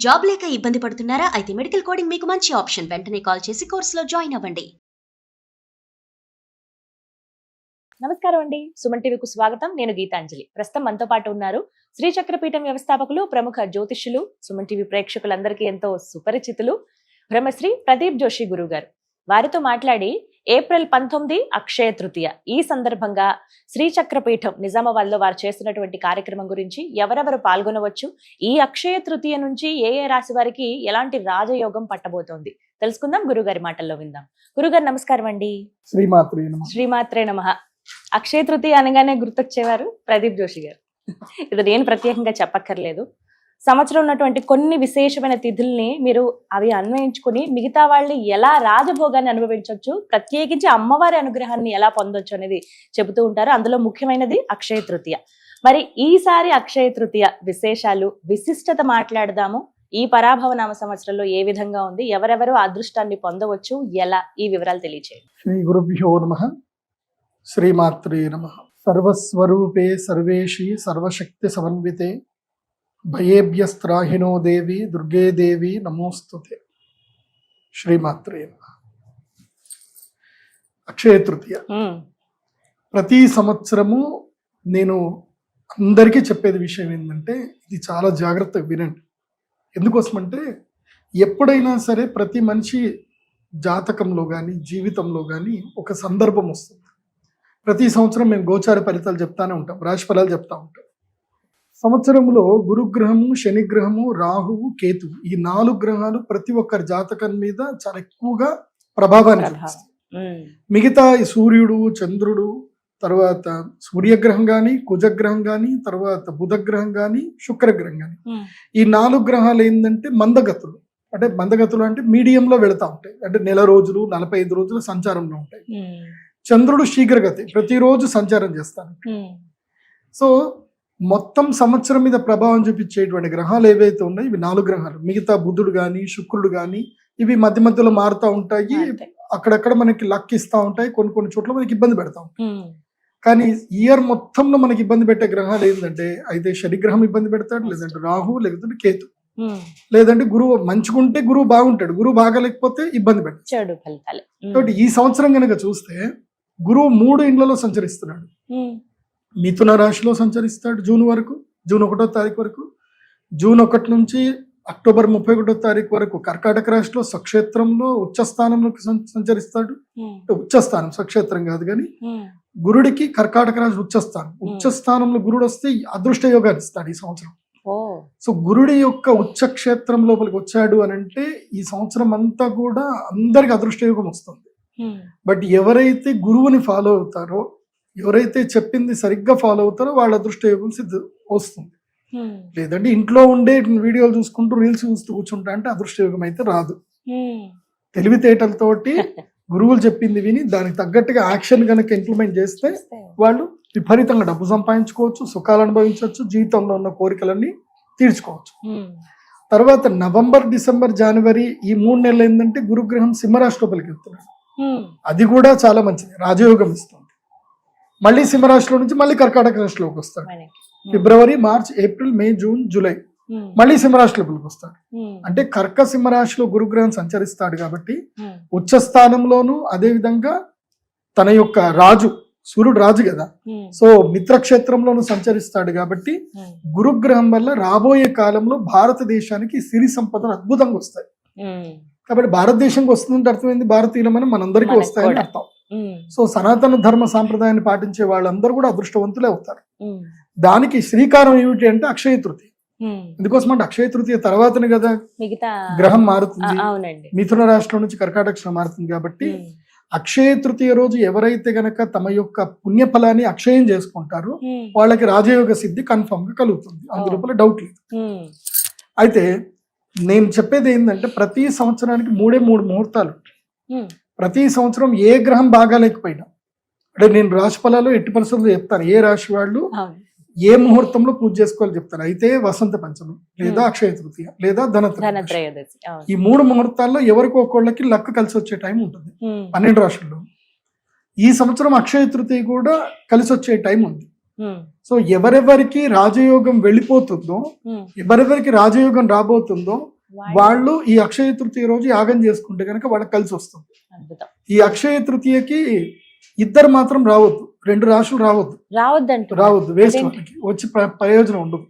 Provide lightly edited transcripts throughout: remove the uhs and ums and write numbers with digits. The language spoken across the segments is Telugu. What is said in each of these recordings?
జాబ్ లేక ఇబ్బంది పడుతున్నారా? అయితే మెడికల్ కోడింగ్ మీకు మంచి ఆప్షన్. వెంటనే కాల్ చేసి కోర్సులో జాయిన్ అవ్వండి. నమస్కారం అండి. సుమన్ టీవీకు స్వాగతం. నేను గీతాంజలి. ప్రస్తుతం మనతో పాటు ఉన్నారు శ్రీచక్రపీఠం వ్యవస్థాపకులు, ప్రముఖ జ్యోతిష్యులు, సుమన్ టీవీ ప్రేక్షకులందరికీ ఎంతో సుపరిచితులు బ్రహ్మశ్రీ ప్రదీప్ జోషి గురువు గారు. వారితో మాట్లాడి ఏప్రిల్ 19 అక్షయ తృతీయ, ఈ సందర్భంగా శ్రీచక్రపీఠం నిజామాబాద్ లో వారు చేస్తున్నటువంటి కార్యక్రమం గురించి, ఎవరెవరు పాల్గొనవచ్చు, ఈ అక్షయ తృతీయ నుంచి ఏ ఏ రాశి వారికి ఎలాంటి రాజయోగం పట్టబోతోంది తెలుసుకుందాం. గురుగారి మాటల్లో విందాం. గురుగారు నమస్కారం అండి. శ్రీమాత్రే నమః. అక్షయ తృతీయ అనగానే గుర్తొచ్చేవారు ప్రదీప్ జోషి గారు. ఇది నేను ప్రత్యేకంగా చెప్పక్కర్లేదు. సంవత్సరం ఉన్నటువంటి కొన్ని విశేషమైన తిథుల్ని మీరు అవి అన్వయించుకుని మిగతా వాళ్ళు ఎలా రాజభోగాన్ని అనుభవించవచ్చు, ప్రత్యేకించి అమ్మవారి అనుగ్రహాన్ని ఎలా పొందొచ్చు అనేది చెబుతూ ఉంటారు. అందులో ముఖ్యమైనది అక్షయ తృతీయ. మరి ఈసారి అక్షయ తృతీయ విశేషాలు, విశిష్టత మాట్లాడదాము. ఈ పరాభవ నామ సంవత్సరంలో ఏ విధంగా ఉంది, ఎవరెవరు అదృష్టాన్ని పొందవచ్చు, ఎలా, ఈ వివరాలు తెలియచేయండి. శ్రీ గురుభ్యో నమః. శ్రీమాత్రే నమః. సర్వస్వరూపే సర్వేషి సర్వశక్తి సమన్వితే భయేభ్యస్త్రాహినో దేవి దుర్గే దేవి నమోస్తుతే. శ్రీమాత్రే నమః. అక్షయ తృతీయ ప్రతి సంవత్సరము నేను అందరికీ చెప్పేది విషయం ఏంటంటే, ఇది చాలా జాగ్రత్తగా వినండి. ఎందుకోసమంటే, ఎప్పుడైనా సరే ప్రతి మనిషి జాతకంలో కానీ జీవితంలో కానీ ఒక సందర్భం వస్తుంది. ప్రతి సంవత్సరం మేము గోచార ఫలితాలు చెప్తానే ఉంటాం, రాశి ఫలాలు చెప్తా ఉంటాం. సంవత్సరంలో గురుగ్రహము, శనిగ్రహము, రాహువు, కేతువు, ఈ 4 గ్రహాలు ప్రతి ఒక్కరి జాతకం మీద చాలా ఎక్కువగా ప్రభావాన్ని చూపిస్తాయి. మిగతా సూర్యుడు, చంద్రుడు, తర్వాత సూర్యగ్రహం కానీ, కుజగ్రహం కానీ, తర్వాత బుధగ్రహం కానీ, శుక్రగ్రహం కానీ, ఈ 4 గ్రహాలు ఏంటంటే మందగతులు. అంటే మందగతులు అంటే మీడియంలో వెళతా ఉంటాయి. అంటే నెల రోజులు, 45 రోజులు సంచారంలో ఉంటాయి. చంద్రుడు శీఘ్రగతి, ప్రతిరోజు సంచారం చేస్తాను. సో మొత్తం సంవత్సరం మీద ప్రభావం చూపించేటువంటి గ్రహాలు ఏవైతే ఉన్నాయో ఇవి 4 గ్రహాలు. మిగతా బుధుడు కానీ, శుక్రుడు కానీ, ఇవి మధ్య మధ్యలో మారుతూ ఉంటాయి. అక్కడక్కడ మనకి లక్ ఇస్తూ ఉంటాయి, కొన్ని కొన్ని చోట్ల మనకి ఇబ్బంది పెడతా ఉంటాయి. కానీ ఇయర్ మొత్తంలో మనకి ఇబ్బంది పెట్టే గ్రహాలు ఏంటంటే, అయితే శనిగ్రహం ఇబ్బంది పెడతాడు, లేదంటే రాహు, లేదంటే కేతు, లేదంటే గురువు. మంచిగుంటే గురువు బాగుంటాడు, గురువు బాగాలేకపోతే ఇబ్బంది పెడతాడు. కాబట్టి ఈ సంవత్సరం కనుక చూస్తే గురువు 3 ఇండ్లలో సంచరిస్తున్నాడు. మిథున రాశిలో సంచరిస్తాడు జూన్ వరకు, జూన్ 1వ తారీఖు వరకు. జూన్ 1 నుంచి అక్టోబర్ 31వ తారీఖు వరకు కర్కాటక రాశిలో స్వక్షేత్రంలో ఉచ్చస్థానంలోకి సంచరిస్తాడు. ఉచ్చస్థానం, స్వక్షేత్రం కాదు కానీ, గురుడికి కర్కాటక రాశి ఉచ్చస్థానం. ఉచ్చస్థానంలో గురుడు వస్తే అదృష్ట యోగాన్ని ఇస్తాడు ఈ సంవత్సరం. సో గురుడి యొక్క ఉచ్చక్షేత్రం లోపలికి వచ్చాడు అని అంటే ఈ సంవత్సరం అంతా కూడా అందరికి అదృష్ట యోగం వస్తుంది. బట్ ఎవరైతే గురువుని ఫాలో అవుతారో, ఎవరైతే చెప్పింది సరిగ్గా ఫాలో అవుతారో వాళ్ళ అదృష్ట యోగం వస్తుంది. లేదంటే ఇంట్లో ఉండే వీడియోలు చూసుకుంటూ, రీల్స్ చూస్తూ కూర్చుంటా అంటే అదృష్ట యోగం అయితే రాదు. తెలివితేటలతోటి గురువులు చెప్పింది విని దానికి తగ్గట్టుగా యాక్షన్ కనుక ఇంప్లిమెంట్ చేస్తే వాళ్ళు విపరీతంగా డబ్బు సంపాదించుకోవచ్చు, సుఖాలు అనుభవించవచ్చు, జీవితంలో ఉన్న కోరికలన్నీ తీర్చుకోవచ్చు. తర్వాత నవంబర్, డిసెంబర్, జనవరి ఈ 3 నెలలు ఏంటంటే గురుగ్రహం సింహరాశి లోపలికి వెళ్తున్నాడు. అది కూడా చాలా మంచిది, రాజయోగం ఇస్తుంది. మళ్ళీ సింహరాశిలో నుంచి మళ్ళీ కర్కాటక రాశిలోకి వస్తాడు. ఫిబ్రవరి, మార్చ్, ఏప్రిల్, మే, జూన్, జూలై మళ్ళీ సింహరాశి లోపలికి వస్తాడు. అంటే కర్క సింహరాశిలో గురుగ్రహం సంచరిస్తాడు కాబట్టి ఉచ్చ స్థానంలోను, అదే విధంగా తన యొక్క రాజు, సూర్యుడు రాజు కదా, సో మిత్రక్షేత్రంలోను సంచరిస్తాడు కాబట్టి గురుగ్రహం వల్ల రాబోయే కాలంలో భారతదేశానికి సిరి సంపదలు అద్భుతంగా వస్తాయి. కాబట్టి భారతదేశంకి వస్తుందంటే అర్థమైంది భారతీయులమని మనందరికీ వస్తాయని అర్థం. సో సనాతన ధర్మ సాంప్రదాయాన్ని పాటించే వాళ్ళందరూ కూడా అదృష్టవంతులే అవుతారు. దానికి శ్రీకారం ఏమిటి అంటే అక్షయ తృతీయ. ఎందుకోసం అంటే అక్షయ తృతీయ తర్వాతనే కదా గ్రహం మారుతుంది, మిథున రాశిలో నుంచి కర్కాటక మారుతుంది. కాబట్టి అక్షయ తృతీయ రోజు ఎవరైతే గనక తమ యొక్క పుణ్యఫలాన్ని అక్షయం చేసుకుంటారో వాళ్ళకి రాజయోగ సిద్ధి కన్ఫర్మ్ గా కలుగుతుంది, అందులోపల డౌట్ లేదు. అయితే నేను చెప్పేది ఏంటంటే, ప్రతి సంవత్సరానికి 3 ముహూర్తాలు. ప్రతి సంవత్సరం ఏ గ్రహం బాగాలేకపోయినా, అంటే నేను రాశి ఫలాలు ఎట్టి పరిస్థితుల్లో చెప్తాను, ఏ రాశి వాళ్ళు ఏ ముహూర్తంలో పూజ చేసుకోవాలి చెప్తాను. అయితే వసంత పంచమి, లేదా అక్షయ తృతీయ, లేదా ధనత్రయోదశి, ఈ 3 ముహూర్తాల్లో ఎవరికి ఒక్కోళ్ళకి లక్ కలిసి వచ్చే టైం ఉంటుంది 12 రాశుల్లో. ఈ సంవత్సరం అక్షయ తృతీయ కూడా కలిసి వచ్చే టైం ఉంది. సో ఎవరెవరికి రాజయోగం వెళ్ళిపోతుందో, ఎవరెవరికి రాజయోగం రాబోతుందో వాళ్ళు ఈ అక్షయ తృతీయ రోజు యాగం చేసుకుంటే కనుక వాళ్ళకి కలిసి వస్తుంది. ఈ అక్షయ తృతీయకి ఇద్దరు మాత్రం రావద్దు, 2 రాశులు రావద్దు వేస్ట్, వాళ్ళకి వచ్చి ప్రయోజనం ఉండదు.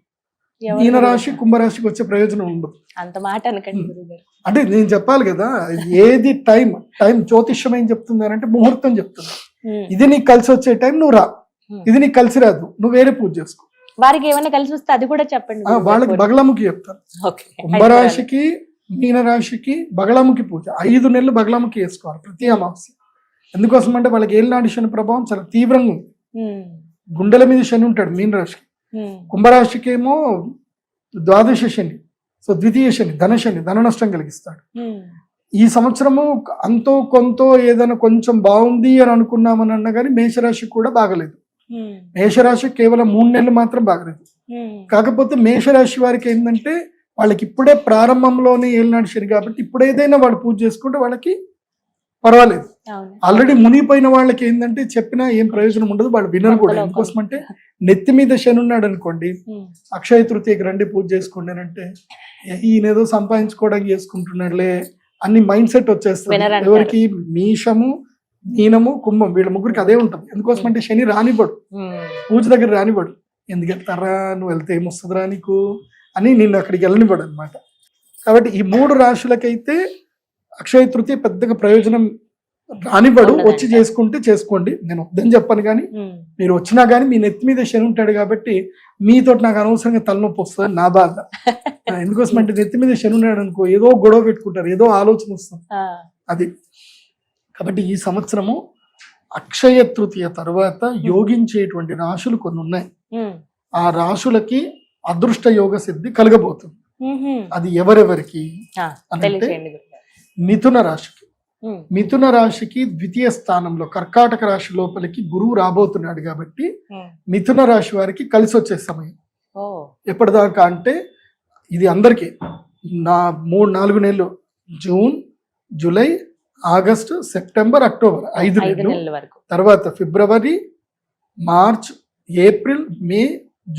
మీన రాశి కుంభరాశికి వచ్చే ప్రయోజనం ఉండదు. అంత మాట అనకండి గురుగారు. అంటే నేను చెప్పాలి కదా, ఏది టైం జ్యోతిష్యం ఏం చెప్తుంది అంటే ముహూర్తం చెప్తుంది. ఇది నీకు కలిసి వచ్చే టైం నువ్వు రా, ఇది నీకు కలిసి రాదు నువ్వు వేరే పూజ చేసుకో. వారికి ఏమైనా కలిసి వస్తే అది కూడా చెప్పండి. వాళ్ళకి బగళముఖి చెప్తాను. కుంభరాశికి మీన రాశికి బగళముఖి పూజ 5 నెలలు బగళముఖి వేసుకోవాలి ప్రతి అమావాస్య. ఎందుకోసం అంటే వాళ్ళకి ఏలినాటి శని ప్రభావం చాలా తీవ్రంగా ఉంది. గుండెల మీద శని ఉంటాడు మీన రాశికి. కుంభరాశికి ఏమో ద్వాదశ శని, సో ద్వితీయ శని, ధన నష్టం కలిగిస్తాడు. ఈ సంవత్సరము అంతో కొంతో ఏదైనా కొంచెం బాగుంది అని అనుకున్నామని అన్నా కానీ మేషరాశి కూడా బాగలేదు. మేషరాశి కేవలం 3 నెలలు మాత్రం బాగలేదు. కాకపోతే మేషరాశి వారికి ఏంటంటే వాళ్ళకి ఇప్పుడే ప్రారంభంలోనే ఏలినాడు శని కాబట్టి ఇప్పుడు ఏదైనా వాళ్ళు పూజ చేసుకుంటే వాళ్ళకి పర్వాలేదు. ఆల్రెడీ మునిగిపోయిన వాళ్ళకి ఏంటంటే చెప్పినా ఏం ప్రయోజనం ఉండదు, వాళ్ళు వినరు కూడా. ఎందుకోసం అంటే నెత్తి మీద శని ఉన్నాడు అనుకోండి, అక్షయ తృతీయకి రండి పూజ చేసుకోండి అని అంటే ఈయనేదో సంపాదించుకోవడానికి చేసుకుంటున్నాడులే అన్ని మైండ్ సెట్ వచ్చేస్తుంది. ఎవరికి మీషము, మీనము, కుంభం వీళ్ళ ముగ్గురికి అదే ఉంటుంది. ఎందుకోసం అంటే శని రానివ్వడు, పూజ దగ్గర రానివ్వడు. ఎందుకు వెళ్తారా, నువ్వు వెళ్తే ఏమొస్తుందిరా నీకు అని నిన్ను అక్కడికి వెళ్ళనివ్వడు అనమాట. కాబట్టి ఈ 3 రాశులకైతే అక్షయ తృతీయ పెద్దగా ప్రయోజనం రానివ్వడు. వచ్చి చేసుకుంటే చేసుకోండి, నేను వద్దని చెప్పను. కానీ మీరు వచ్చినా కానీ మీ నెత్తి మీద శని ఉంటాడు కాబట్టి మీతో నాకు అనవసరంగా తలనొప్పి వస్తుంది నా బాధ. ఎందుకోసం అంటే నెత్తి మీద శని ఉన్నాడు అనుకో ఏదో గొడవ పెట్టుకుంటారు, ఏదో ఆలోచన వస్తుంది అది. కాబట్టి ఈ సంవత్సరము అక్షయ తృతీయ తర్వాత యోగించేటువంటి రాశులు కొన్ని ఉన్నాయి. ఆ రాశులకి అదృష్ట యోగ సిద్ధి కలగబోతుంది. అది ఎవరెవరికి అంటే మిథున రాశికి. మిథున రాశికి ద్వితీయ స్థానంలో కర్కాటక రాశి లోపలికి గురువు రాబోతున్నాడు కాబట్టి మిథున రాశి వారికి కలిసి వచ్చే సమయం. ఎప్పటిదాకా అంటే ఇది అందరికీ 3-4 నెలలు, June, July, August, September, October 5 నెలలు. తర్వాత ఫిబ్రవరి, మార్చ్, ఏప్రిల్, మే,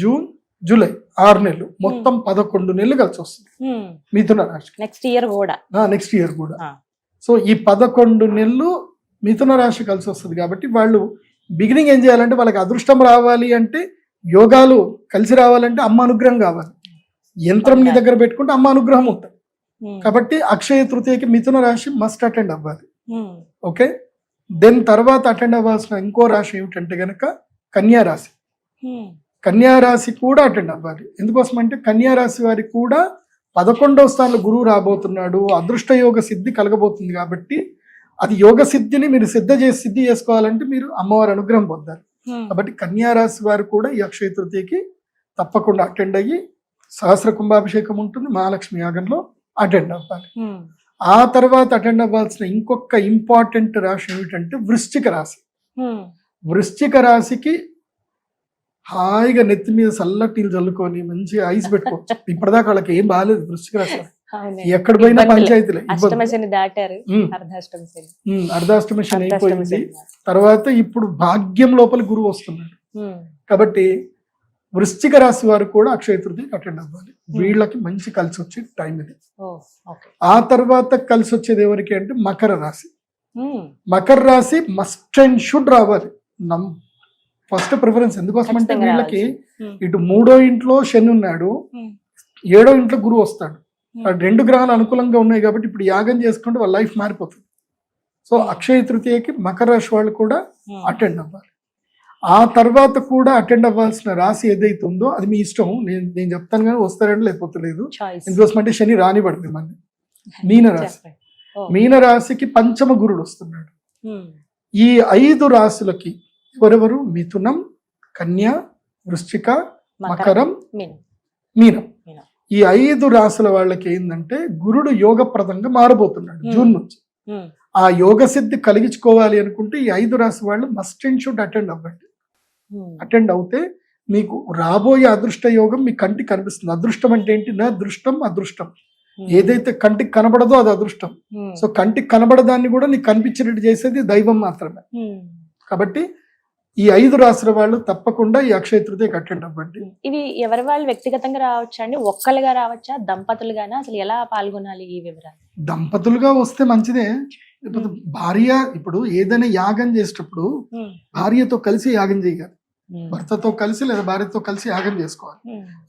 జూన్, జూలై 6 నెలలు, మొత్తం 11 నెలలు కలిసి వస్తుంది మిథున రాశి. నెక్స్ట్ ఇయర్ కూడా. సో ఈ 11 నెలలు మిథున రాశి కలిసి వస్తుంది కాబట్టి వాళ్ళు బిగినింగ్ ఏం చేయాలంటే వాళ్ళకి అదృష్టం రావాలి అంటే, యోగాలు కలిసి రావాలంటే అమ్మ అనుగ్రహం కావాలి. యంత్రం నీ దగ్గర పెట్టుకుంటే అమ్మ అనుగ్రహం ఉంటుంది. కాబట్టి అక్షయ తృతీయకి మిథున రాశి మస్ట్ అటెండ్ అవ్వాలి. ఓకే, దెన్ తర్వాత అటెండ్ అవ్వాల్సిన ఇంకో రాశి ఏమిటంటే గనక కన్యా రాశి. కన్యా రాశి కూడా అటెండ్ అవ్వాలి. ఎందుకోసం అంటే కన్యా రాశి వారికి కూడా 11వ స్థానంలో గురువు రాబోతున్నాడు, అదృష్ట యోగ సిద్ధి కలగబోతుంది. కాబట్టి అది యోగ సిద్ధిని మీరు సిద్ధి చేసుకోవాలంటే మీరు అమ్మవారి అనుగ్రహం పొందాలి. కాబట్టి కన్యా రాశి వారు కూడా ఈ అక్షయ తృతీయకి తప్పకుండా అటెండ్ అయ్యి సహస్ర కుంభాభిషేకం ఉంటుంది, మహాలక్ష్మి యాగంలో అటెండ్ అవ్వాలి. ఆ తర్వాత అటెండ్ అవ్వాల్సిన ఇంకొక ఇంపార్టెంట్ రాశి ఏమిటంటే వృశ్చిక రాశి. వృశ్చిక రాశికి హాయిగా నెత్తి మీద చల్లటీలు చల్లుకొని మంచిగా ఐస్ పెట్టుకోవచ్చు. ఇప్పటిదాకా వాళ్ళకి ఏం బాగాలేదు వృశ్చిక రాశి. ఎక్కడ పోయినా పంచాయతీలే, అర్ధాష్టమ శని అయిపోయింది. తర్వాత ఇప్పుడు భాగ్యం లోపల గురువు వస్తున్నాడు. కాబట్టి వృశ్చిక రాశి వారు కూడా అక్షయ తృతీయకి అటెండ్ అవ్వాలి. వీళ్ళకి మంచి కలిసి వచ్చే టైం ఇది. ఆ తర్వాత కలిసి వచ్చేది ఎవరికి అంటే మకర రాశి. మకర రాశి మస్ట్ అండ్ షుడ్ రావాలి, ఫస్ట్ ప్రిఫరెన్స్. ఎందుకోసం అంటే వీళ్ళకి ఇటు 3వ ఇంట్లో శని ఉన్నాడు, 7వ ఇంట్లో గురువు వస్తాడు. 2 గ్రహాలు అనుకూలంగా ఉన్నాయి కాబట్టి ఇప్పుడు యాగం చేసుకుంటే వాళ్ళ లైఫ్ మారిపోతుంది. సో అక్షయ తృతీయకి మకర రాశి వాళ్ళు కూడా అటెండ్ అవ్వాలి. ఆ తర్వాత కూడా అటెండ్ అవ్వాల్సిన రాశి ఏదైతే ఉందో అది మీ ఇష్టం, నేను చెప్తాను కానీ వస్తారంటే లేకపోతే లేదు. ఎందుకోసం అంటే శని రానివ్వడు మళ్ళీ. మీనరాశి, మీనరాశికి పంచమ గురుడు వస్తున్నాడు. ఈ 5 రాశులకి ఎవరెవరు? మిథునం, కన్య, వృశ్చిక, మకరం, మీనం. ఈ 5 రాశుల వాళ్ళకి ఏంటంటే గురుడు యోగప్రదంగా మారబోతున్నాడు జూన్ నుంచి. ఆ యోగ సిద్ధి కలిగించుకోవాలి అనుకుంటే ఈ 5 రాశి వాళ్ళు మస్ట్ అండ్ షుడ్ అటెండ్ అవ్వండి. అటెండ్ అవుతే మీకు రాబోయే అదృష్ట యోగం మీ కంటికి కనిపిస్తుంది. అదృష్టం అంటే ఏంటి? నా దృష్టం అదృష్టం. ఏదైతే కంటికి కనబడదో అది అదృష్టం. సో కంటికి కనబడదాన్ని కూడా నీకు కనిపించినట్టు చేసేది దైవం మాత్రమే. కాబట్టి ఈ 5 రాసుల వాళ్ళు తప్పకుండా ఈ అక్షయ తృతీయకి అటెండ్ అవ్వండి. ఇవి ఎవరి వాళ్ళు వ్యక్తిగతంగా రావచ్చా అండి, ఒక్కలుగా రావచ్చా, దంపతులుగానా, అసలు ఎలా పాల్గొనాలి ఈ వివరాలు? దంపతులుగా వస్తే మంచిదే. లేకపోతే భార్య, ఇప్పుడు ఏదైనా యాగం చేసేటప్పుడు భార్యతో కలిసి యాగం చేయాలి. భర్తతో కలిసి లేదా భార్యతో కలిసి యాగం చేసుకోవాలి.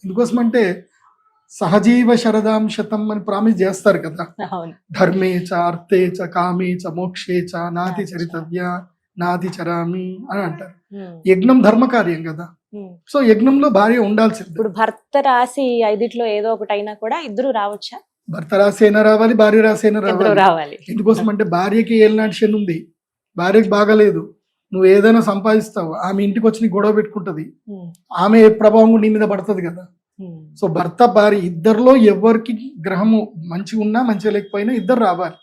ఎందుకోసం అంటే సహజీవ శరదాం శతం అని ప్రామిస్ చేస్తారు కదా. అవును. ధర్మే చ అర్థే చ కామే చ మోక్షే చ నాతి చరితవ్య నాతి చరామి అని అంటారు. యజ్ఞం ధర్మ కార్యం కదా. సో యజ్ఞంలో భార్య ఉండాల్సింది. ఇప్పుడు భర్త రాసి 5 ఏదో ఒకటి అయినా కూడా ఇద్దరు రావచ్చా? భర్త రాసైనా రావాలి, భార్య రాసైనా ఇద్దరు రావాలి. రావాలి. ఎందుకోసం అంటే భార్యకి ఏలినాటి శని ఉంది, భార్యకి బాగాలేదు, నువ్వు ఏదైనా సంపాదిస్తావు, ఆమె ఇంటికి వచ్చి నీ గొడవ పెట్టుకుంటది, ఆమె ప్రభావం నీ మీద పడుతుంది కదా. సో భర్త భార్య ఇద్దరిలో ఎవరికి గ్రహము మంచిగా ఉన్నా మంచిగా లేకపోయినా ఇద్దరు రావాలి.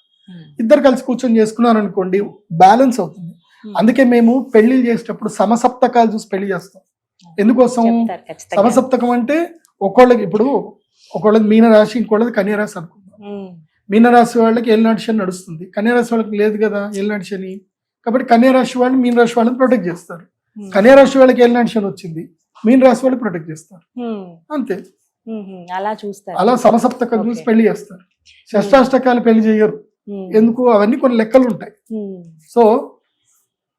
ఇద్దరు కలిసి కూర్చొని చేసుకున్నారు అనుకోండి, బ్యాలెన్స్ అవుతుంది. అందుకే మేము పెళ్లిళ్ళు చేసేటప్పుడు సమసప్తకాలు చూసి పెళ్లి చేస్తాం. ఎందుకోసం? చెప్తారు ఖచ్చితంగా. సమసప్తకం అంటే ఒకళ్ళకి, ఇప్పుడు ఒకళ్ళది మీనరాశి, ఇంకోళ్ళది కన్యారాశి అనుకుందాం. మీనరాశి వాళ్ళకి ఏలినాటి శని నడుస్తుంది, కన్యారాశి వాళ్ళకి లేదు కదా ఏలినాటి శని. కాబట్టి కన్యారాశి వాళ్ళు మీనరాశి వాళ్ళని ప్రొటెక్ట్ చేస్తారు. కన్యారాశి వాళ్ళకి ఏలినాటి శని వచ్చింది, మీనరాశి వాళ్ళు ప్రొటెక్ట్ చేస్తారు. అంతే. అలా చూస్తారు. అలా సమసప్తకం చూసి పెళ్లి చేస్తారు. షష్టాష్టకాలు పెళ్లి చేయరు. ఎందుకు? అవన్నీ కొన్ని లెక్కలు ఉంటాయి. సో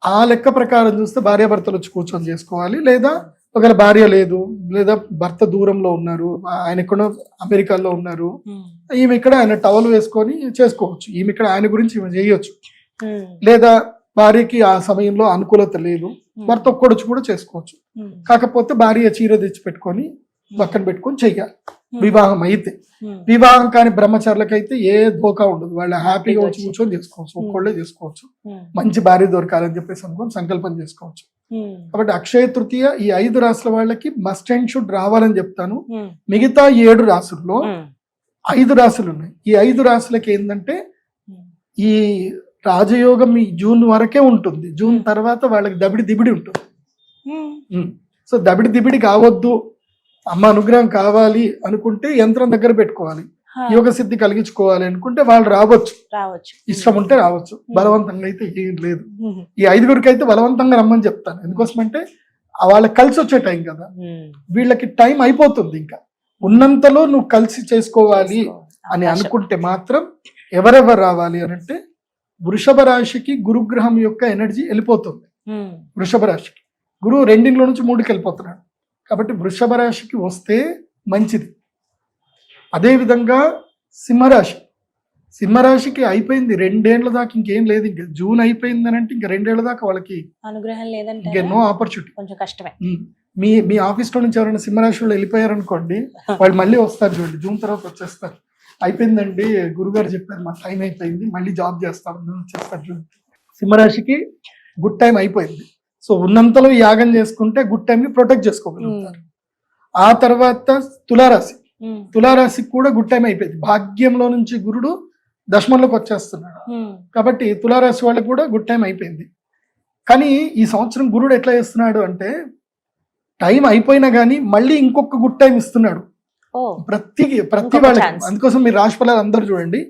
ఆ లెక్క ప్రకారం చూస్తే భార్యాభర్తలు వచ్చి కూర్చొని చేసుకోవాలి. లేదా ఒకవేళ భార్య లేదు, లేదా భర్త దూరంలో ఉన్నారు, ఆయన ఎక్కడో అమెరికాలో ఉన్నారు, ఈమె ఇక్కడ ఆయన టవల్ వేసుకొని చేసుకోవచ్చు. ఈమె ఇక్కడ ఆయన గురించి ఈమె చేయొచ్చు. లేదా భార్యకి ఆ సమయంలో అనుకూలత లేదు, భర్త ఒక్కడొచ్చి కూడా చేసుకోవచ్చు. కాకపోతే భార్య చీర తెచ్చి పెట్టుకొని పక్కన పెట్టుకొని చెయ్యాలి. వివాహం అయితే. వివాహం కాని బ్రహ్మచారులకైతే ఏ ధోకా ఉండదు, వాళ్ళు హ్యాపీగా వచ్చి కూర్చొని చేసుకోవచ్చు, ఒక్కళ్ళే చేసుకోవచ్చు. మంచి భార్య దొరకాలని చెప్పేసి అనుకొని సంకల్పం చేసుకోవచ్చు. కాబట్టి అక్షయ తృతీయ ఈ 5 రాసుల వాళ్ళకి మస్ట్ అండ్ షుడ్ రావాలని చెప్తాను. మిగతా 7 రాసుల్లో 5 రాసులు ఉన్నాయి. ఈ 5 రాసులకి ఏంటంటే ఈ రాజయోగం ఈ జూన్ వరకే ఉంటుంది. జూన్ తర్వాత వాళ్ళకి దబిడి దిబిడి ఉంటుంది. సో దబిడి దిబిడి కావద్దు, అమ్మ అనుగ్రహం కావాలి అనుకుంటే యంత్రం దగ్గర పెట్టుకోవాలి. యోగ సిద్ధి కలిగించుకోవాలి అనుకుంటే వాళ్ళు రావచ్చు. ఇష్టం ఉంటే రావచ్చు, బలవంతంగా అయితే ఏం లేదు. ఈ 5గురికి అయితే బలవంతంగా రమ్మని చెప్తాను. ఎందుకోసమంటే వాళ్ళకి కలిసి వచ్చే టైం కదా, వీళ్ళకి టైం అయిపోతుంది. ఇంకా ఉన్నంతలో నువ్వు కలిసి చేసుకోవాలి అని అనుకుంటే మాత్రం ఎవరెవరు రావాలి అని అంటే, వృషభ రాశికి గురుగ్రహం యొక్క ఎనర్జీ వెళ్ళిపోతుంది. వృషభ రాశికి గురువు 2 నుంచి 3కి వెళ్ళిపోతున్నాడు. కాబట్టి వృషభ రాశికి వస్తే మంచిది. అదేవిధంగా సింహరాశికి అయిపోయింది 2 ఏళ్ల దాకా, ఇంకేం లేదు. ఇంకా జూన్ అయిపోయింది అని అంటే ఇంకా 2 ఏళ్ల దాకా వాళ్ళకి అనుగ్రహం లేదంటే ఇంకా నో ఆపర్చునిటీ. కొంచెం కష్టమే. మీ ఆఫీస్ లో నుంచి ఎవరైనా సింహరాశి వాళ్ళు వెళ్ళిపోయారు అనుకోండి, వాళ్ళు మళ్ళీ వస్తారు చూడండి, జూన్ తర్వాత వచ్చేస్తారు. అయిపోయిందండి గురుగారు చెప్పారు, మా టైం అయిపోయింది, మళ్ళీ జాబ్ చేస్తామని వచ్చేస్తారు చూడండి. సింహరాశికి గుడ్ టైం అయిపోయింది. సో ఉన్నంతలో యాగం చేసుకుంటే గుడ్ టైం ని ప్రొటెక్ట్ చేసుకోగలుగుతారు. ఆ తర్వాత తులారాశికి కూడా గుడ్ టైం అయిపోయింది. భాగ్యంలో నుంచి గురుడు దశమంలోకి వచ్చేస్తున్నాడు. కాబట్టి తులారాశి వాళ్ళకి కూడా గుడ్ టైం అయిపోయింది. కానీ ఈ సంవత్సరం గురుడు ఎట్లా చేస్తున్నాడు అంటే, టైం అయిపోయినా కానీ మళ్ళీ ఇంకొక గుడ్ టైం ఇస్తున్నాడు ప్రతి వాళ్ళకి. అందుకోసం మీరు రాశి ఫలాలు అందరూ చూడండి.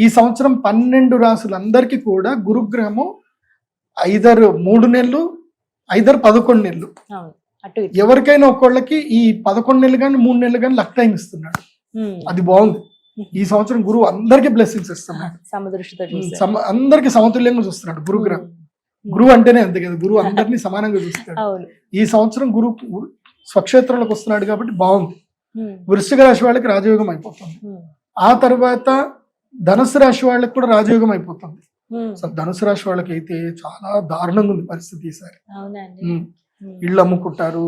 ఈ సంవత్సరం 12 రాసులందరికీ కూడా గురుగ్రహము ఐదరు 3 నెలలు, ఐదరు 11 నెలలు. ఎవరికైనా ఒక్కళ్ళకి ఈ 11 నెలలు కానీ 3 నెలలు కానీ లక్ టైం ఇస్తున్నాడు. అది బాగుంది. ఈ సంవత్సరం గురువు అందరికి బ్లెస్సింగ్స్ ఇస్తున్నాడు. అందరికి సమతుల్యంగా చూస్తున్నాడు గురుగ్రహం. గురువు అంటేనే అంతే కదా, గురువు అందరినీ సమానంగా చూస్తాడు. ఈ సంవత్సరం గురువు స్వక్షేత్రంలోకి వస్తున్నాడు కాబట్టి బాగుంది. వృశ్చిక రాశి వాళ్ళకి రాజయోగం అయిపోతుంది. ఆ తర్వాత ధనుసు రాశి వాళ్ళకి కూడా రాజయోగం అయిపోతుంది. సో ధనుసు రాశి వాళ్ళకి అయితే చాలా దారుణంగా ఉంది పరిస్థితి ఈసారి. ఇళ్ళు అమ్ముకుంటారు,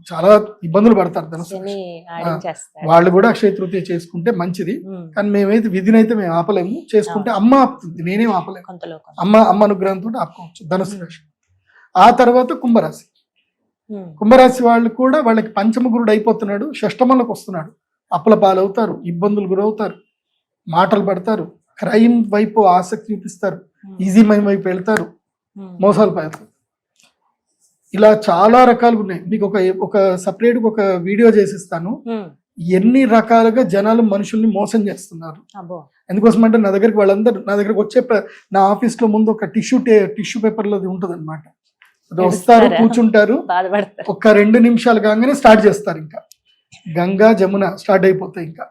చాలా ఇబ్బందులు పడతారు ధనుసు. వాళ్ళు కూడా అక్షయ తృతీయ చేసుకుంటే మంచిది. కానీ మేమైతే విధినైతే మేము ఆపలేము. చేసుకుంటే అమ్మ ఆపుతుంది, నేనేం ఆపలేము. అమ్మ అనుగ్రహంతో ఆపుకోవచ్చు ధనుసు రాశి. ఆ తర్వాత కుంభరాశి వాళ్ళు కూడా వాళ్ళకి పంచమ గురుడు అయిపోతున్నాడు, షష్టమంలోకి వస్తున్నాడు. అప్పుల పాలవుతారు, ఇబ్బందులు గురవుతారు, మాటలు పడతారు, క్రైమ్ వైపు ఆసక్తి చూపిస్తారు, ఈజీ మనీ వైపు వెళ్తారు, మోసాలు పడతారు. ఇలా చాలా రకాలుగా ఉన్నాయి. మీకు ఒక సపరేట్ ఒక వీడియో చేసిస్తాను, ఎన్ని రకాలుగా జనాలు మనుషుల్ని మోసం చేస్తున్నారు. ఎందుకోసం అంటే నా దగ్గరికి వచ్చే నా ఆఫీస్ లో ముందు ఒక టిష్యూ పేపర్ లోది ఉంటుంది అనమాట. వస్తారు, ఏడుస్తారా? కూర్చుంటారు, బాధపడతారు. ఒక్క 2 నిమిషాలు కాగానే స్టార్ట్ చేస్తారు. ఇంకా గంగా జమున స్టార్ట్ అయిపోతాయి. ఇంకా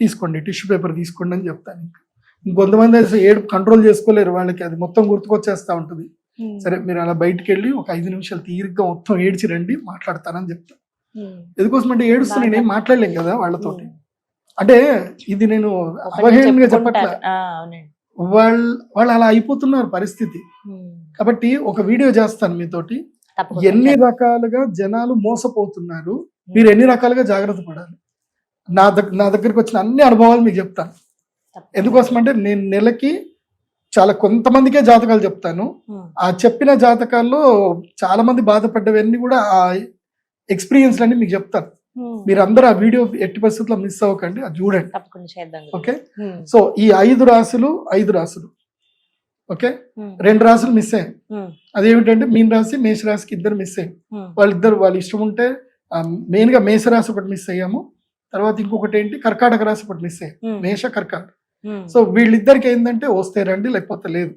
తీసుకోండి టిష్యూ పేపర్ తీసుకోండి అని చెప్తాను. ఇంకా ఇంకొంతమంది అసలు ఏడుపు కంట్రోల్ చేసుకోలేరు, వాళ్ళకి అది మొత్తం గుర్తుకొచ్చేస్తా ఉంటుంది. సరే మీరు అలా బయటికి వెళ్ళి ఒక 5 నిమిషాలు తీరిగ్గా మొత్తం ఏడ్చి రండి, మాట్లాడతానని చెప్తాను. ఎందుకోసం అంటే ఏడుస్తూ నేనేం మాట్లాడలేం కదా వాళ్ళతోటి. అంటే ఇది నేను అవహేళనగా చెప్పట్లా, వాళ్ళు అలా అయిపోతున్నారు పరిస్థితి. కాబట్టి ఒక వీడియో చేస్తాను మీతోటి, ఎన్ని రకాలుగా జనాలు మోసపోతున్నారు, మీరు ఎన్ని రకాలుగా జాగ్రత్త పడాలి. నా దగ్గరకు వచ్చిన అన్ని అనుభవాలు మీకు చెప్తాను. ఎందుకోసం అంటే నేను నెలకి చాలా కొంతమందికే జాతకాలు చెప్తాను. ఆ చెప్పిన జాతకాల్లో చాలా మంది బాధపడ్డవన్నీ కూడా ఆ ఎక్స్పీరియన్స్ అన్ని మీకు చెప్తాను. మీరు అందరూ ఆ వీడియో ఎట్టి పరిస్థితుల్లో మిస్ అవ్వకండి, అది చూడండి. ఓకే, సో ఈ 5 రాశులు ఓకే, 2 రాశులు మిస్ అయ్యాయి. అదేమిటంటే మీన రాశి మేష రాశికి 2 మిస్ అయ్యాయి. వాళ్ళ ఇష్టం ఉంటే మెయిన్ గా మేష రాశి ఒకటి మిస్ అయ్యాము, తర్వాత ఇంకొకటి ఏంటి కర్కాటక రాశి ఒకటి మిస్ అయ్యాయి, మేష కర్కాటక. సో వీళ్ళిద్దరికి ఏంటంటే వస్తే రండి లేకపోతే లేదు.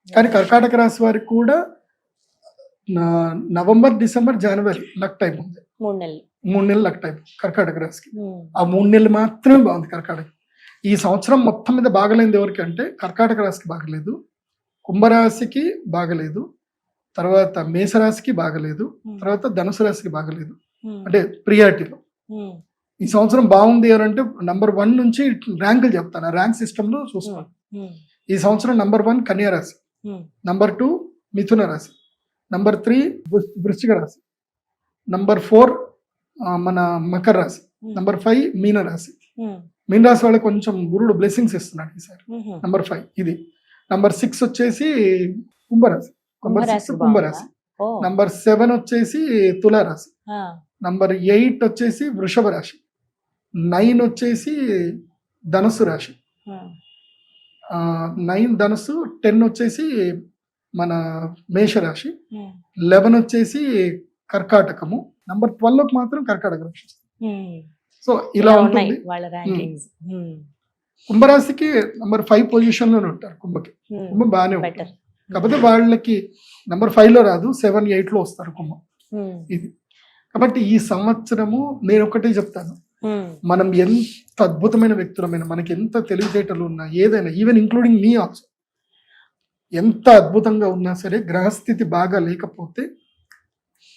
కానీ కర్కాటక రాశి వారికి కూడా నవంబర్ డిసెంబర్ జనవరి లక్ టైం ఉంది, 3 నెలలు లక్ టైం కర్కాటక రాశికి. ఆ 3 నెలలు మాత్రమే బాగుంది కర్కాటక. ఈ సంవత్సరం మొత్తం మీద బాగలేనిది ఎవరికి అంటే కర్కాటక రాశికి బాగలేదు, కుంభరాశికి బాగలేదు, తర్వాత మేషరాశికి బాగలేదు, తర్వాత ధనుసు రాశికి బాగలేదు. అంటే ప్రియారిటీలో ఈ సంవత్సరం బాగుంది ఎవరంటే నంబర్ 1 నుంచి ర్యాంకులు చెప్తాను, ర్యాంక్ సిస్టమ్ లో చూసుకోండి. ఈ సంవత్సరం నంబర్ 1 కన్యా రాశి, నంబర్ 2 మిథున రాశి, నంబర్ 3 వృశ్చిక రాశి, నంబర్ 4 మన మకర రాశి, నంబర్ 5 మీన రాశి. మీన రాశి వాళ్ళకి కొంచెం గురుడు బ్లెస్సింగ్స్ ఇస్తున్నాడు ఈసారి. నంబర్ 5 ఇది. నంబర్ 6 వచ్చేసి కుంభరాశి, కుంభరాశి. నంబర్ 7 వచ్చేసి తులారాశి, నంబర్ 8 వచ్చేసి వృషభ రాశి, 9 వచ్చేసి ధనుసు రాశి, 9 ధనుసు, 10 వచ్చేసి మన మేషరాశి, 11 వచ్చేసి కర్కాటకము, నంబర్ 12 మాత్రం కర్కాటక రాశి. సో ఇలా ఉంటుంది. కుంభరాశికి నంబర్ 5 పొజిషన్ లోనే ఉంటారు. కుంభం బాగానే ఉంటారు, కాకపోతే వాళ్ళకి నంబర్ 5 లో రాదు, 7, 8 లో వస్తారు కుంభం. ఇది కాబట్టి ఈ సంవత్సరము నేను ఒకటే చెప్తాను, మనం ఎంత అద్భుతమైన వ్యక్తులమైన, మనకి ఎంత తెలివితేటలు ఉన్నా, ఏదైనా ఈవెన్ ఇంక్లూడింగ్ మీ ఆల్సో, ఎంత అద్భుతంగా ఉన్నా సరే గ్రహస్థితి బాగా లేకపోతే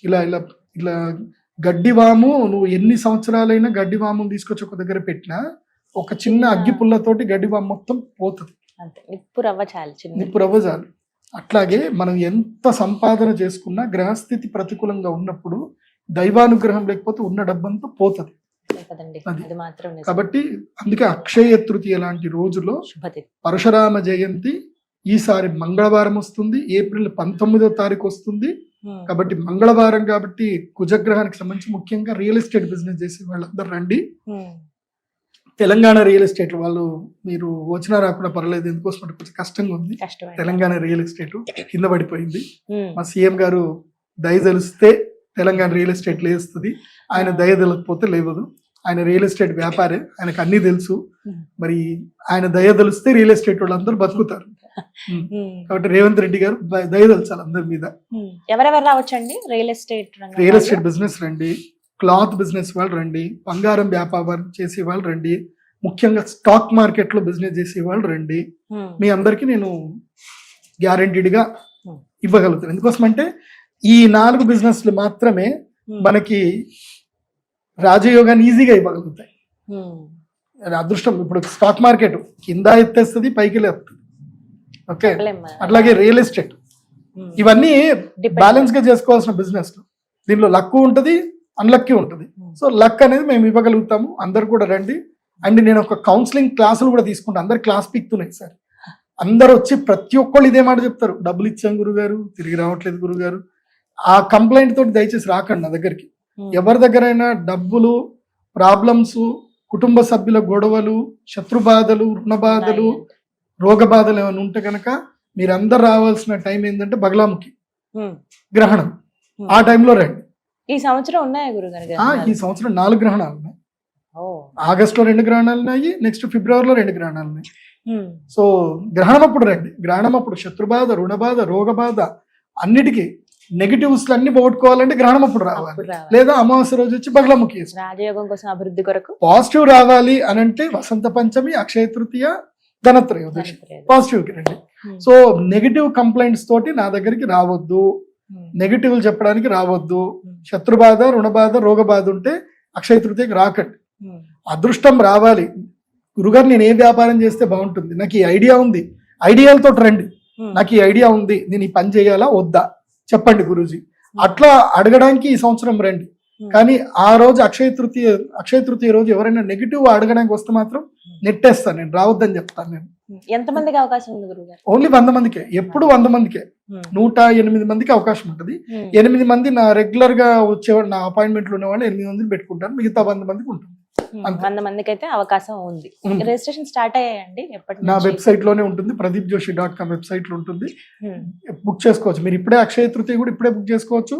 ఇలా ఇలా ఇలా గడ్డివాము, నువ్వు ఎన్ని సంవత్సరాలైనా గడ్డివాము తీసుకొచ్చి ఒక దగ్గర పెట్టినా ఒక చిన్న అగ్గి పుల్లతోటి గడ్డివాము మొత్తం పోతుంది, నిప్పు రవ్వ చాలు. అట్లాగే మనం ఎంత సంపాదన చేసుకున్నా గ్రహస్థితి ప్రతికూలంగా ఉన్నప్పుడు దైవానుగ్రహం లేకపోతే ఉన్న డబ్బంతా పోతుంది. కాబట్టి అందుకే అక్షయ తృతీయ లాంటి రోజులో పరశురామ జయంతి ఈసారి మంగళవారం వస్తుంది, ఏప్రిల్ 19వ తారీఖు వస్తుంది. కాబట్టి మంగళవారం కాబట్టి కుజగ్రహానికి సంబంధించి ముఖ్యంగా రియల్ ఎస్టేట్ బిజినెస్ చేసే వాళ్ళందరూ రండి. తెలంగాణ రియల్ ఎస్టేట్ వాళ్ళు మీరు వచ్చినా రాకుండా పర్లేదు, ఎందుకోసం అంటే కొంచెం కష్టంగా ఉంది. తెలంగాణ రియల్ ఎస్టేట్ కింద పడిపోయింది. మా సీఎం గారు దయ తెలిస్తే తెలంగాణ రియల్ ఎస్టేట్ లేస్తుంది, ఆయన దయ తెలియకపోతే లేవదు. ఆయన రియల్ ఎస్టేట్ వ్యాపారే, ఆయనకు అన్ని తెలుసు. మరి ఆయన దయ తెలిస్తే రియల్ ఎస్టేట్ వాళ్ళందరూ బతుకుతారు. కాబట్టి రేవంత్ రెడ్డి గారు దయ తెలుసాలి అందరి మీద. ఎవరెవరు రావచ్చండి రియల్ ఎస్టేట్ బిజినెస్ రండి, క్లాత్ బిజినెస్ వాళ్ళు రండి, బంగారం వ్యాపారం చేసే వాళ్ళు రండి, ముఖ్యంగా స్టాక్ మార్కెట్ లో బిజినెస్ చేసే వాళ్ళు రండి. మీ అందరికి నేను గ్యారంటీడ్గా ఇవ్వగలుగుతాను. ఎందుకోసం అంటే ఈ 4 బిజినెస్లు మాత్రమే మనకి రాజయోగాన్ని ఈజీగా ఇవ్వగలుగుతాయి. అదృష్టం. ఇప్పుడు స్టాక్ మార్కెట్ కింద ఎత్తేస్తుంది, పైకి లేస్తుంది. ఓకే, అట్లాగే రియల్ ఎస్టేట్, ఇవన్నీ బ్యాలెన్స్ గా చేసుకోవాల్సిన బిజినెస్. దీనిలో లక్ ఉంటుంది, అన్లక్కీ ఉంటుంది. సో లక్ అనేది మేము ఇవ్వగలుగుతాము. అందరు కూడా రండి. అండ్ నేను ఒక కౌన్సిలింగ్ క్లాసులు కూడా తీసుకుంటాను. అందరు క్లాస్ పీక్తున్నాయి సార్. అందరు వచ్చి ప్రతి ఒక్కళ్ళు ఇదే మాట చెప్తారు, డబ్బులు ఇచ్చాం గురుగారు, తిరిగి రావట్లేదు గురుగారు. ఆ కంప్లైంట్ తోటి దయచేసి రాకండి నా దగ్గరికి. ఎవరి దగ్గరైనా డబ్బులు ప్రాబ్లమ్స్, కుటుంబ సభ్యుల గొడవలు, శత్రుబాధలు, రుణ బాధలు, రోగ బాధలు ఏమైనా ఉంటే కనుక మీరందరు రావాల్సిన టైం ఏంటంటే బగలాముఖి గ్రహణం, ఆ టైంలో రండి. ఈ సంవత్సరం ఉన్నాయా గురుగారు? ఈ సంవత్సరం 4 గ్రహణాలు ఉన్నాయి. ఆగస్టులో 2 గ్రహణాలు ఉన్నాయి, నెక్స్ట్ ఫిబ్రవరిలో 2 గ్రహణాలు ఉన్నాయి. సో గ్రహణం అప్పుడు రండి. గ్రహణం అప్పుడు శత్రుబాధ, రుణబాధ, రోగబాధ అన్నిటికీ నెగిటివ్స్ అన్ని పోగొట్టుకోవాలంటే గ్రహణం అప్పుడు రావాలి, అప్పుడు రావాలి. లేదా అమావాస్య రోజు వచ్చి బగలముఖి వేసుకోవాలి. రాజయోగం కోసం అభివృద్ధి కొరకు పాజిటివ్ రావాలి అని అంటే వసంత పంచమి, అక్షయ తృతీయ, ధనత్రయోదశి పాజిటివ్ కి రండి. సో నెగిటివ్ కంప్లైంట్స్ తోటి నా దగ్గరికి రావద్దు, నెగిటివ్లు చెప్పడానికి రావద్దు. శత్రుబాధ, రుణబాధ, రోగబాధ ఉంటే అక్షయ తృతీయకి రాకండి. అదృష్టం రావాలి. గురుగారు నేను ఏ వ్యాపారం చేస్తే బాగుంటుంది, నాకు ఈ ఐడియా ఉంది, ఐడియాలతో రండి. నాకు ఈ ఐడియా ఉంది, నేను ఈ పని చేయాలా వద్దా చెప్పండి గురూజీ, అట్లా అడగడానికి ఈ సంవత్సరం రండి. కానీ ఆ రోజు అక్షయ తృతీయ రోజు ఎవరైనా నెగిటివ్ అడగడానికి వస్తే మాత్రం నెట్టేస్తాను, నేను రావద్దని చెప్తాను. నేను ఎంతమందికి అవకాశం ఉంది గురుగారు? ఓన్లీ 100 మందికే, ఎప్పుడు 100 మందికే. 108 మందికి అవకాశం ఉంటుంది. 8 మంది నా రెగ్యులర్ గా వచ్చేవాళ్ళు, నా అపాయింట్మెంట్లు ఉన్నవాళ్ళు 8 మందిని పెట్టుకుంటాను, మిగతా 100 మందికి ఉంటుంది. 100 మందికి అయితే అవకాశం ఉంది. రిజిస్ట్రేషన్ స్టార్ట్ అయ్యాయండి ఎప్పటి నా నుంచి? వెబ్సైట్ లోనే ఉంటుంది, pradeepjoshi.com వెబ్సైట్ లో ఉంటుంది. బుక్ చేసుకోవచ్చు. మీరు ఇప్పుడే అక్షయ తృతీయ కూడా ఇప్పుడే బుక్ చేసుకోవచ్చు,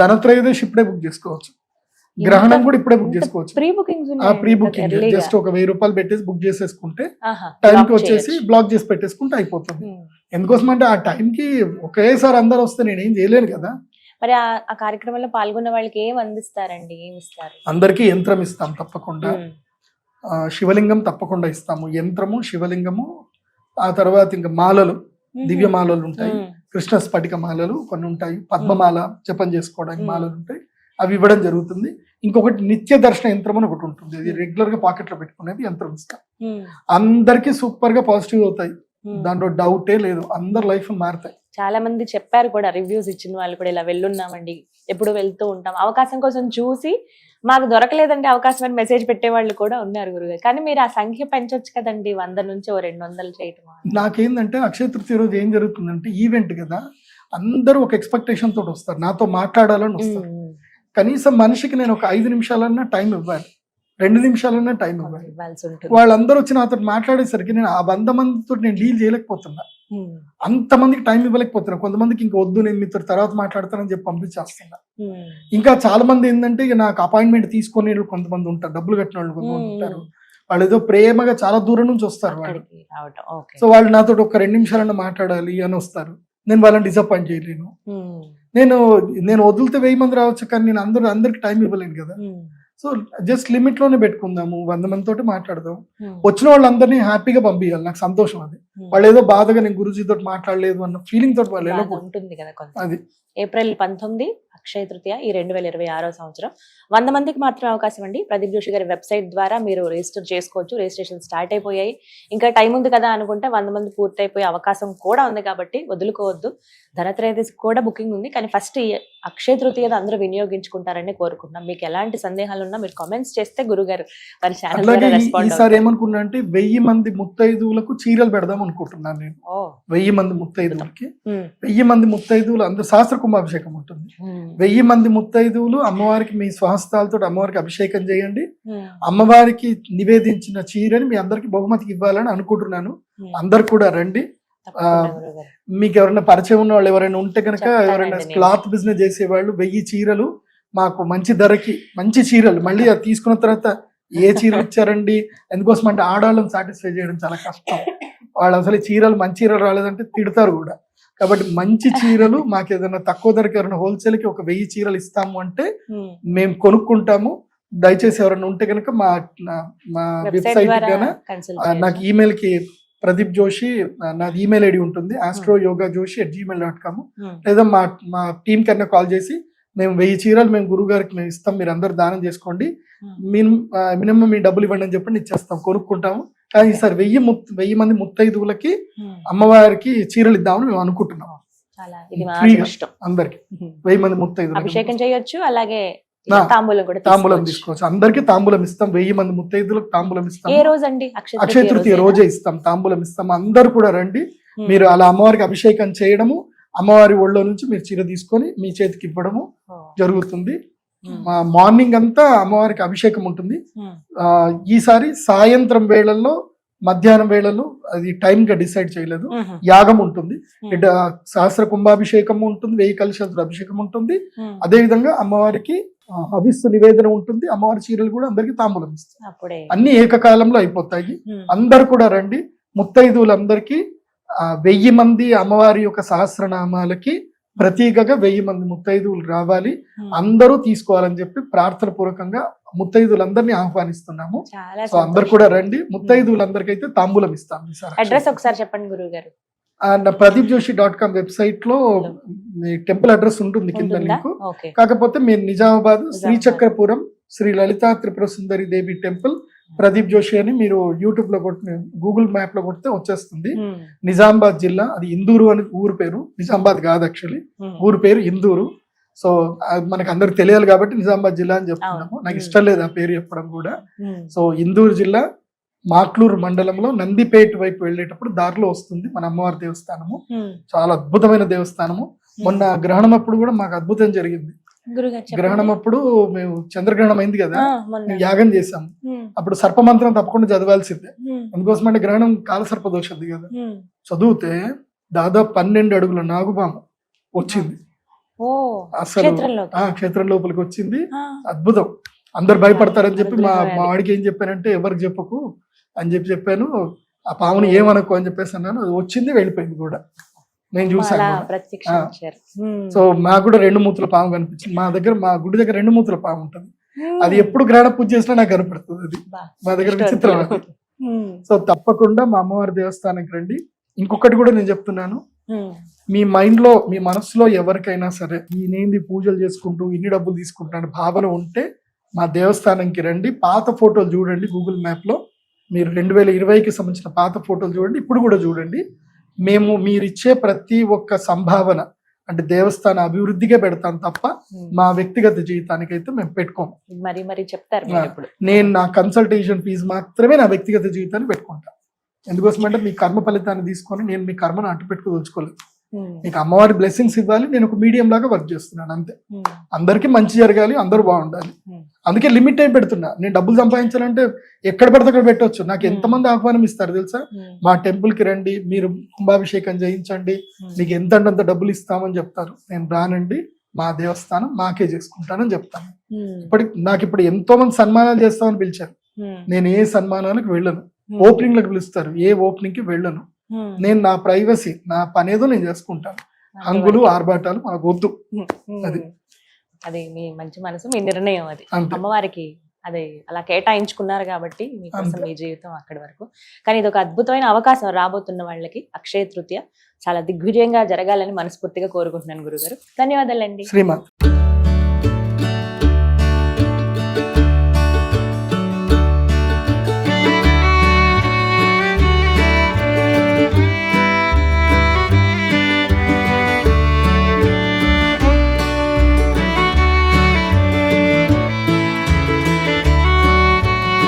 ధనత్రయోదశి ఇప్పుడే బుక్ చేసుకోవచ్చు, గ్రహణం కూడా ఇప్పుడే బుక్ చేసుకోవచ్చు. Pre bookings pre booking just ఒక 1000 రూపాయలు పెట్టేసి బుక్ చేసేసుకుంటే టైంకి వచ్చేసి బ్లాక్ చేసి పెట్టేసుకుంటే అయిపోతుంది. ఎందుకోసం అంటే ఆ టైంకి ఒకేసారి అందరు వస్తే నేనేం చేయలేను కదా. మరి ఆ కార్యక్రమంలో పాల్గొన్న వాళ్ళకి ఏం అందిస్తారండి, ఏమి ఇస్తారు? అందరికీ యంత్రం ఇస్తాం తప్పకుండా, శివలింగం తప్పకుండా ఇస్తాము, యంత్రము, శివలింగము. ఆ తర్వాత ఇంకా మాలలు, దివ్య మాలలు ఉంటాయి, కృష్ణ స్ఫటిక మాలలు కొన్ని ఉంటాయి, పద్మమాల జపం చేసుకోవడానికి మాలలు ఉంటాయి, అవి ఇవ్వడం జరుగుతుంది. ఇంకొకటి నిత్య దర్శన యంత్రం అని ఒకటి ఉంటుంది, ఇది రెగ్యులర్ గా పాకెట్ లో పెట్టుకునేది యంత్రం ఇస్తాం. అందరికి సూపర్ గా పాజిటివ్ అవుతాయి, దాంట్లో డౌటే లేదు, అందరు లైఫ్ మారుతాయి. చాలా మంది చెప్పారు కూడా, రివ్యూస్ ఇచ్చిన వాళ్ళు కూడా, ఇలా వెళ్ళున్నామండి, ఎప్పుడు వెళ్తూ ఉంటాం, అవకాశం కోసం చూసి మాకు దొరకలేదండి అవకాశం అని మెసేజ్ పెట్టే వాళ్ళు కూడా ఉన్నారు గురుగారు. కానీ మీరు ఆ సంఖ్య పెంచొచ్చు కదండి, 100 నుంచి 200 చేయటం. నాకేందంటే అక్షయ తృతీయ రోజు ఏం జరుగుతుందంటే ఈవెంట్ కదా, అందరూ ఒక ఎక్స్పెక్టేషన్ తోటి వస్తారు, నాతో మాట్లాడాలని వస్తారు. కనీసం మనిషికి నేను ఒక 5 నిమిషాలన్నా టైం ఇవ్వాలి, 2 నిమిషాలన్నా టైం ఇవ్వాలి. వాళ్ళందరూ వచ్చి నాతో మాట్లాడేసరికి నేను ఆ 100 మందితో నేను డీల్ చేయలేకపోతున్నా, అంతమందికి టైం ఇవ్వలేకపోతున్నా. కొంతమందికి ఇంకా వద్దు, నేను మీతో తర్వాత మాట్లాడతానని చెప్పి పంపించేస్తున్నా. ఇంకా చాలా మంది ఏంటంటే ఇక నాకు అపాయింట్మెంట్ తీసుకునే వాళ్ళు కొంతమంది ఉంటారు, డబ్బులు కట్టిన వాళ్ళు కొంతమంది ఉంటారు, వాళ్ళు ఏదో ప్రేమగా చాలా దూరం నుంచి వస్తారు వాళ్ళు. సో వాళ్ళు నాతో ఒక 2 నిమిషాలన్నా మాట్లాడాలి అని వస్తారు, నేను వాళ్ళని డిసప్పాయింట్ చేయలేను. నేను వదిలితే 1000 మంది రావచ్చు, కానీ నేను అందరికి టైం ఇవ్వలేను కదా. సో జస్ట్ లిమిట్ లోనే పెట్టుకుందాము, 100 మంది తోటి మాట్లాడదాం, వచ్చిన వాళ్ళందరినీ హ్యాపీగా పంపించాలి, నాకు సంతోషం అది. వాళ్ళు ఏదో బాధగా నేను గురుజీ తోటి మాట్లాడలేదు అన్న ఫీలింగ్ తోటి వాళ్ళు ఎలా ఉంటుంది కదా. అది ఏప్రిల్ 19 అక్షయ తృతీయ, ఈ 2026వ సంవత్సరం. 100 మందికి మాత్రమే అవకాశం అండి. ప్రదీప్ జోషి గారి వెబ్సైట్ ద్వారా మీరు రిజిస్టర్ చేసుకోవచ్చు. రిజిస్ట్రేషన్ స్టార్ట్ అయిపోయాయి, ఇంకా టైం ఉంది కదా అనుకుంటే 100 మంది పూర్తయిపోయే అవకాశం కూడా ఉంది కాబట్టి వదులుకోవద్దు. ధనత్రయోదశి కూడా బుకింగ్ ఉంది, కానీ ఫస్ట్ ఈ అక్షయ తృతీయ అందరూ వినియోగించుకుంటారని కోరుకుంటున్నాం. మీకు ఎలాంటి సందేహాలు ఉన్నా మీరు కామెంట్స్ చేస్తే గురుగారు వారి ఛానల్ ద్వారా రెస్పాండ్ అవుతారు. ఈసారి ఏమనుకున్నా అంటే 1000 మంది ముత్తైదువులకు చీరలు పెడదాం అనుకుంటున్నాను నేను. 1000 మంది ముత్తైదువులకి, 1000 మంది ముత్తైదువులు అందరూ సహస్ర కుంభాభిషేకం ఉంటుంది. 1000 మంది ముత్తైదువులు అమ్మవారికి మీ స్వహస్తాలతో అమ్మవారికి అభిషేకం చేయండి, అమ్మవారికి నివేదించిన చీరని మీ అందరికి బహుమతికి ఇవ్వాలని అనుకుంటున్నాను. అందరు కూడా రండి. మీకు ఎవరైనా పరిచయం ఉన్న వాళ్ళు ఎవరైనా ఉంటే కనుక, ఎవరైనా క్లాత్ బిజినెస్ చేసేవాళ్ళు 1000 చీరలు మాకు మంచి ధరకి, మంచి చీరలు, మళ్ళీ అది తీసుకున్న తర్వాత ఏ చీరలు ఇచ్చారండి, ఎందుకోసం అంటే ఆడవాళ్ళని సాటిస్ఫై చేయడం చాలా కష్టం. వాళ్ళు అసలు చీరలు మంచి చీరలు రాలేదంటే తిడతారు కూడా. కాబట్టి మంచి చీరలు మాకు ఏదైనా తక్కువ ధరకి ఎవరైనా హోల్సేల్ కి ఒక 1000 చీరలు ఇస్తాము అంటే మేము కొనుక్కుంటాము. దయచేసి ఎవరైనా ఉంటే కనుక మా వెబ్సైట్ గాన నాకు ఈమెయిల్ కి ప్రదీప్ జోషి, నాది ఈమెయిల్ ఐడి ఉంటుంది, astroyogajoshi@gmail.com, లేదా మా టీం కన్నా కాల్ చేసి మేము 1000 చీరలు మేము గురువు గారికి మేము ఇస్తాం, మీరు అందరు దానం చేసుకోండి, మినిమం మీ డబ్బులు ఇవ్వండి అని చెప్పండి, ఇచ్చేస్తాం, కొనుక్కుంటాము. కానీ ఈసారి 1000 మంది ముత్తైదువులకి అమ్మవారికి చీరలు ఇద్దామని మేము అనుకుంటున్నాం. అందరికి 1000 మంది ముత్తైదువులు అభిషేకం చేయొచ్చు, అలాగే తాంబూలం తీసుకోవచ్చు. అందరికి తాంబూలం ఇస్తాం, 1000 మంది ముత్తైదులకు తాంబూలం ఇస్తాం. ఏ రోజు అండి? అక్షయ తృతీయ రోజే ఇస్తాం, తాంబూలం ఇస్తాం. అందరు కూడా రండి. మీరు అలా అమ్మవారికి అభిషేకం చేయడము, అమ్మవారి ఒళ్ళో నుంచి మీరు చీర తీసుకొని మీ చేతికి ఇవ్వడము జరుగుతుంది. మార్నింగ్ అంతా అమ్మవారికి అభిషేకం ఉంటుంది. ఈసారి సాయంత్రం వేళల్లో, మధ్యాహ్నం వేళల్లో, అది టైం గా డిసైడ్ చేయలేదు, యాగం ఉంటుంది, సహస్ర కుంభాభిషేకం ఉంటుంది, 1000 కలశాలతో అభిషేకం ఉంటుంది. అదే విధంగా అమ్మవారికి హవిస్సు నివేదన ఉంటుంది, అమ్మవారి చీరలు కూడా అందరికి తాంబూలం ఇస్తాయి. అన్ని ఏకకాలంలో అయిపోతాయి. అందరు కూడా రండి. ముత్తైదువులందరికీ 1000 మంది అమ్మవారి యొక్క సహస్రనామాలకి ప్రతీకగా 1000 మంది ముత్తైదువులు రావాలి, అందరూ తీసుకోవాలని చెప్పి ప్రార్థన పూర్వకంగా ముత్తైదువులందరినీ ఆహ్వానిస్తున్నాము. చాలా సో అందరు కూడా రండి. ముత్తైదువులందరికైతే తాంబూలం ఇస్తాం ఈసారి. అడ్రస్ ఒకసారి చెప్పండి గురువు గారు. అండ్ PradeepJoshi.com వెబ్సైట్ లో మీ టెంపుల్ అడ్రస్ ఉంటుంది కింద లింక్. ఓకే. కాకపోతే మేము నిజామాబాద్ శ్రీచక్రపురం శ్రీ లలితా త్రిపుర సుందరి దేవి టెంపుల్ ప్రదీప్ జోషి అని మీరు యూట్యూబ్ లో కొట్టి గూగుల్ మ్యాప్ లో కొడితే వచ్చేస్తుంది. నిజామాబాద్ జిల్లా, అది ఇందూరు అని ఊరు పేరు, నిజామాబాద్ కాదు యాక్చువల్లీ, ఊరు పేరు ఇందూరు. సో మనకు అందరికి తెలియాలి కాబట్టి నిజామాబాద్ జిల్లా అని చెప్తున్నాము. నాకు ఇష్టం లేదు ఆ పేరు చెప్పడం కూడా. సో ఇందూరు జిల్లా మాట్లూరు మండలంలో నందిపేట వైపు వెళ్ళేటప్పుడు దారిలో వస్తుంది మన అమ్మవారి దేవస్థానము. చాలా అద్భుతమైన దేవస్థానము. మొన్న గ్రహణం అప్పుడు కూడా మాకు అద్భుతం జరిగింది. గ్రహణం అప్పుడు మేము చంద్రగ్రహణం అయింది కదా, మేము యాగం చేసాము. అప్పుడు సర్పమంత్రం తప్పకుండా చదవాల్సిందే. అందుకోసం అంటే గ్రహణం కాలసర్ప దోషది కదా, చదివితే దాదాపు 12 అడుగుల నాగుపాము వచ్చింది. అసలు క్షేత్రం లోపలికి వచ్చింది. అద్భుతం. అందరు భయపడతారని చెప్పి మా వాడికి ఏం చెప్పానంటే ఎవరికి చెప్పకు అని చెప్పాను. ఆ పాముని ఏమనుకో అని చెప్పేసి అన్నాను. అది వచ్చింది, వెళ్ళిపోయింది కూడా, నేను చూసాను. సో మాకు కూడా 2 మూతుల పాము కనిపించింది. మా గుడి దగ్గర 2 మూతుల పాము ఉంటుంది. అది ఎప్పుడు గ్రహణ పూజ చేసినా నాకు కనపడుతుంది. అది మా దగ్గర విచిత్రం. సో తప్పకుండా మా అమ్మవారి దేవస్థానానికి రండి. ఇంకొకటి కూడా నేను చెప్తున్నాను, మీ మైండ్ లో మీ మనసులో ఎవరికైనా సరే నేనేంది పూజలు చేసుకుంటూ ఇన్ని డబ్బులు తీసుకుంటున్నాను భావన ఉంటే మా దేవస్థానంకి రండి. పాత ఫోటోలు చూడండి గూగుల్ మ్యాప్ లో, మీరు 2020కి సంబంధించిన పాత ఫోటోలు చూడండి, ఇప్పుడు కూడా చూడండి. మేము మీరిచ్చే ప్రతి ఒక్క సంభావన అంటే దేవస్థాన అభివృద్ధిగా పెడతాం తప్ప మా వ్యక్తిగత జీవితానికైతే మేము పెట్టుకోము. మరి చెప్తారు. నేను నా కన్సల్టేషన్ ఫీజు మాత్రమే నా వ్యక్తిగత జీవితాన్ని పెట్టుకుంటాను. ఎందుకోసం అంటే మీ కర్మ ఫలితాన్ని తీసుకొని నేను మీ కర్మను అట్టు పెట్టుకోదలుచుకోలేదు. మీకు అమ్మవారి బ్లెస్సింగ్స్ ఇవ్వాలి, నేను ఒక మీడియం లాగా వర్క్ చేస్తున్నాను అంతే. అందరికీ మంచి జరగాలి, అందరూ బాగుండాలి. అందుకే లిమిట్ టైం పెడుతున్నా. నేను డబ్బులు సంపాదించాలంటే ఎక్కడ పడితే అక్కడ పెట్టవచ్చు. నాకు ఎంతమంది ఆహ్వానం ఇస్తారు తెలుసా? మా టెంపుల్ కి రండి, మీరు కుంభాభిషేకం చేయించండి, మీకు ఎంత డబ్బులు ఇస్తామని చెప్తారు. నేను రానండి, మా దేవస్థానం మాకే చేసుకుంటానని చెప్తాను. నాకు ఇప్పుడు ఎంతో మంది సన్మానాలు చేస్తామని పిలిచారు. నేను ఏ సన్మానాలకు వెళ్ళను. ఓపెనింగ్ లకు పిలుస్తారు, ఏ ఓపెనింగ్ కి వెళ్ళను. నేను నా ప్రైవసీ, నా పనేదో నేను చేసుకుంటాను. హంగులు ఆర్భాటాలు మనకు వద్దు. అది మీ మంచి మనసు, మీ నిర్ణయం. అది అమ్మవారికి అది అలా కేటాయించుకున్నారు కాబట్టి మీకోసం మీ జీవితం అక్కడి వరకు. కానీ ఇది ఒక అద్భుతమైన అవకాశం రాబోతున్న వాళ్ళకి. అక్షయ తృతీయ చాలా దిగ్విజయంగా జరగాలని మనస్ఫూర్తిగా కోరుకుంటున్నాను గురుగారు. ధన్యవాదాలండి. శ్రీమాన్.